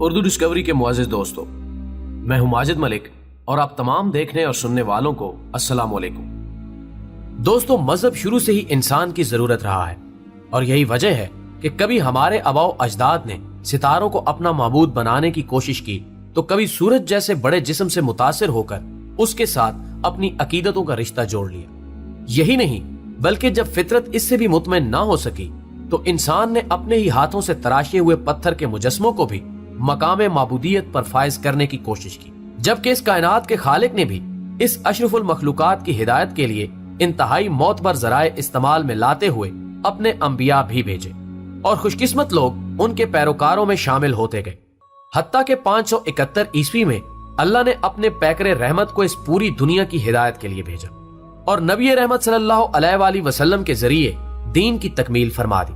Urdu Discovery کے معزز دوستو، میں ہوں ماجد ملک اور آپ تمام دیکھنے اور سننے والوں کو السلام علیکم۔ دوستو، مذہب شروع سے ہی انسان کی ضرورت رہا ہے اور یہی وجہ ہے کہ کبھی ہمارے آباء و اجداد نے ستاروں کو اپنا معبود بنانے کی کوشش کی تو کبھی سورج جیسے بڑے جسم سے متاثر ہو کر اس کے ساتھ اپنی عقیدتوں کا رشتہ جوڑ لیا۔ یہی نہیں بلکہ جب فطرت اس سے بھی مطمئن نہ ہو سکی تو انسان نے اپنے ہی ہاتھوں سے تراشے ہوئے پتھر کے مجسموں کو بھی مقام معبودیت پر فائز کرنے کی کوشش کی، جبکہ اس کائنات کے خالق نے بھی اس اشرف المخلوقات کی ہدایت کے لیے انتہائی معتبر ذرائع استعمال میں لاتے ہوئے اپنے انبیاء بھی بھیجے اور خوش قسمت لوگ ان کے پیروکاروں میں شامل ہوتے گئے، حتیٰ کہ 571 عیسوی میں اللہ نے اپنے پیکر رحمت کو اس پوری دنیا کی ہدایت کے لیے بھیجا اور نبی رحمت صلی اللہ علیہ وآلہ وسلم کے ذریعے دین کی تکمیل فرما دی۔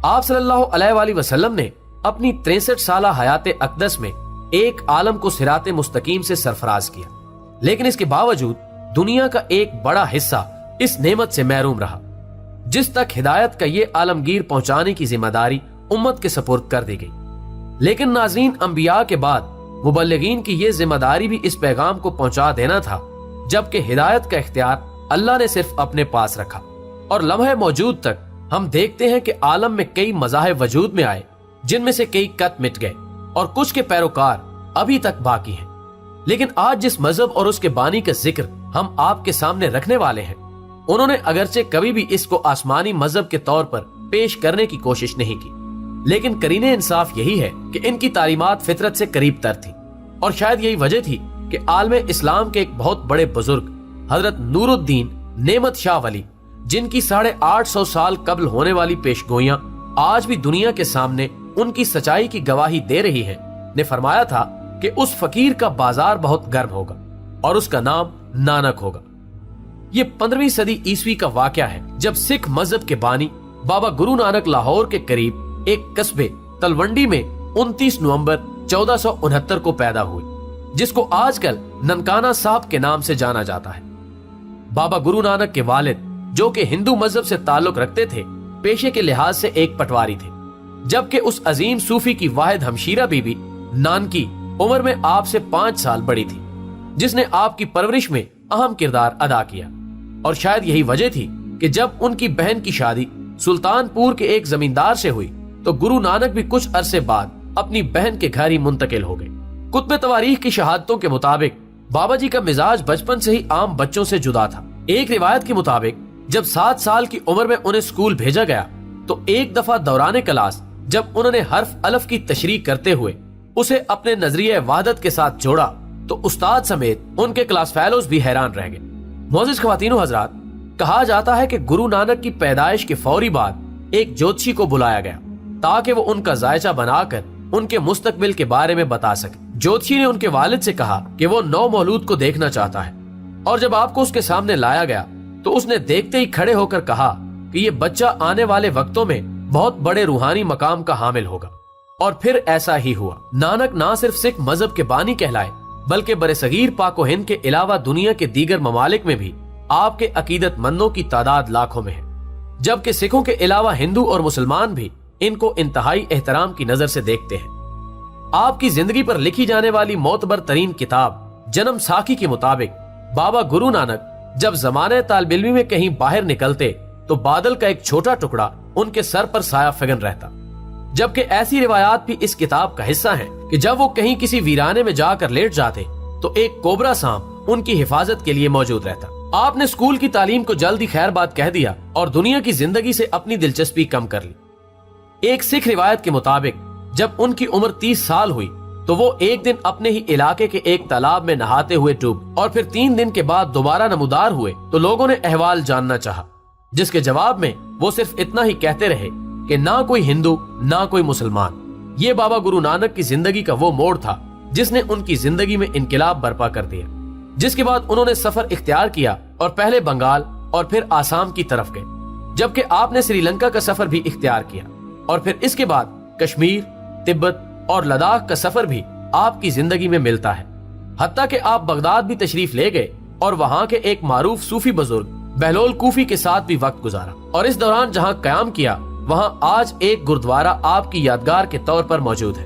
آپ صلی اللہ علیہ وآلہ وسلم نے اپنی 63 سالہ حیات اقدس میں ایک عالم کو صراط مستقیم سے سرفراز کیا، لیکن اس کے باوجود دنیا کا ایک بڑا حصہ اس نعمت سے محروم رہا جس تک ہدایت کا یہ عالمگیر پہنچانے کی ذمہ داری امت کے سپرد کر دی گئی۔ لیکن ناظرین، انبیاء کے بعد مبلغین کی یہ ذمہ داری بھی اس پیغام کو پہنچا دینا تھا، جبکہ ہدایت کا اختیار اللہ نے صرف اپنے پاس رکھا اور لمحے موجود تک ہم دیکھتے ہیں کہ عالم میں کئی مذاہب وجود میں آئے جن میں سے کئی کت مٹ گئے اور کچھ کے پیروکار ابھی تک باقی ہیں۔ لیکن آج جس مذہب اور اس کے بانی کا ذکر ہم آپ کے سامنے رکھنے والے ہیں، انہوں نے اگرچہ کبھی بھی اس کو آسمانی مذہب کے طور پر پیش کرنے کی کوشش نہیں کی، لیکن قرینہ انصاف یہی ہے کہ ان کی تعلیمات فطرت سے قریب تر تھی اور شاید یہی وجہ تھی کہ عالم اسلام کے ایک بہت بڑے بزرگ حضرت نور الدین نعمت شاہ ولی، جن کی 850 سال قبل ہونے والی پیشگوئیاں آج بھی دنیا کے سامنے ان کی سچائی کی گواہی دے رہی ہیں، نے فرمایا تھا کہ اس فقیر کا بازار بہت گرم ہوگا اور اس کا نام نانک ہوگا۔ یہ 15ویں صدی عیسوی کا واقعہ ہے جب سکھ مذہب کے بانی بابا گرو نانک لاہور کے قریب ایک قصبے تلونڈی میں 29 نومبر 1469 کو پیدا ہوئے، جس کو آج کل ننکانہ صاحب کے نام سے جانا جاتا ہے۔ بابا گرو نانک کے والد، جو کہ ہندو مذہب سے تعلق رکھتے تھے، پیشے کے لحاظ سے ایک پٹواری تھے، جبکہ اس عظیم صوفی کی واحد ہمشیرہ بی بی نانکی عمر میں آپ سے 5 سال بڑی تھی، جس نے آپ کی پرورش میں اہم کردار ادا کیا اور شاید یہی وجہ تھی کہ جب ان کی بہن کی شادی سلطان پور کے ایک زمیندار سے ہوئی تو گرو نانک بھی کچھ عرصے بعد اپنی بہن کے گھر ہی منتقل ہو گئے۔ کتب تواریخ کی شہادتوں کے مطابق بابا جی کا مزاج بچپن سے ہی عام بچوں سے جدا تھا۔ ایک روایت کے مطابق جب 7 سال کی عمر میں انہیں اسکول بھیجا گیا تو ایک دفعہ دوران کلاس جب انہوں نے حرف الف کی تشریح کرتے ہوئے اسے اپنے نظریہ وحدت کے ساتھ جوڑا تو استاد سمیت ان کے کلاس فیلوز بھی حیران رہ گئے۔ معزز خواتین و حضرات، کہا جاتا ہے کہ گرو نانک کی پیدائش کے فوری بعد ایک جوتشی کو بلایا گیا تاکہ وہ ان کا ذائچہ بنا کر ان کے مستقبل کے بارے میں بتا سکے۔ جوتشی نے ان کے والد سے کہا کہ وہ نو مولود کو دیکھنا چاہتا ہے، اور جب آپ کو اس کے سامنے لایا گیا تو اس نے دیکھتے ہی کھڑے ہو کر کہا کہ یہ بچہ آنے والے وقتوں میں بہت بڑے روحانی مقام کا حامل ہوگا، اور پھر ایسا ہی ہوا۔ نانک نہ صرف سکھ مذہب کے بانی کہلائے بلکہ برصغیر پاک و ہند کے علاوہ دنیا کے دیگر ممالک میں بھی آپ کے عقیدت مندوں کی تعداد لاکھوں میں ہے، جبکہ سکھوں کے علاوہ ہندو اور مسلمان بھی ان کو انتہائی احترام کی نظر سے دیکھتے ہیں۔ آپ کی زندگی پر لکھی جانے والی معتبر ترین کتاب جنم ساکھی کے مطابق بابا گرو نانک جب زمانہ طالب علمی میں کہیں باہر نکلتے تو بادل کا ایک چھوٹا ٹکڑا ان کے سر پر سایہ فگن رہتا، جبکہ ایسی روایات بھی اس کتاب کا حصہ ہیں کہ جب وہ کہیں کسی ویرانے میں جا کر لیٹ جاتے تو ایک کوبرا سانپ ان کی حفاظت کے لیے موجود رہتا۔ آپ نے اسکول کی تعلیم کو جلدی خیر بات کہہ دیا اور دنیا کی زندگی سے اپنی دلچسپی کم کر لی۔ ایک سکھ روایت کے مطابق جب ان کی عمر 30 سال ہوئی تو وہ ایک دن اپنے ہی علاقے کے ایک تالاب میں نہاتے ہوئے ڈوب اور پھر 3 دن کے بعد دوبارہ نمودار ہوئے تو لوگوں نے احوال جاننا چاہا، جس کے جواب میں وہ صرف اتنا ہی کہتے رہے کہ نہ کوئی ہندو نہ کوئی مسلمان۔ یہ بابا گرو نانک کی زندگی کا وہ موڑ تھا جس نے ان کی زندگی میں انقلاب برپا کر دیا، جس کے بعد انہوں نے سفر اختیار کیا اور پہلے بنگال اور پھر آسام کی طرف گئے، جبکہ آپ نے سری لنکا کا سفر بھی اختیار کیا اور پھر اس کے بعد کشمیر، تبت اور لداخ کا سفر بھی آپ کی زندگی میں ملتا ہے، حتیٰ کہ آپ بغداد بھی تشریف لے گئے اور وہاں کے ایک معروف صوفی بزرگ بہلول کوفی کے ساتھ بھی وقت گزارا، اور اس دوران جہاں قیام کیا وہاں آج ایک گردوارہ آپ کی یادگار کے طور پر موجود ہے۔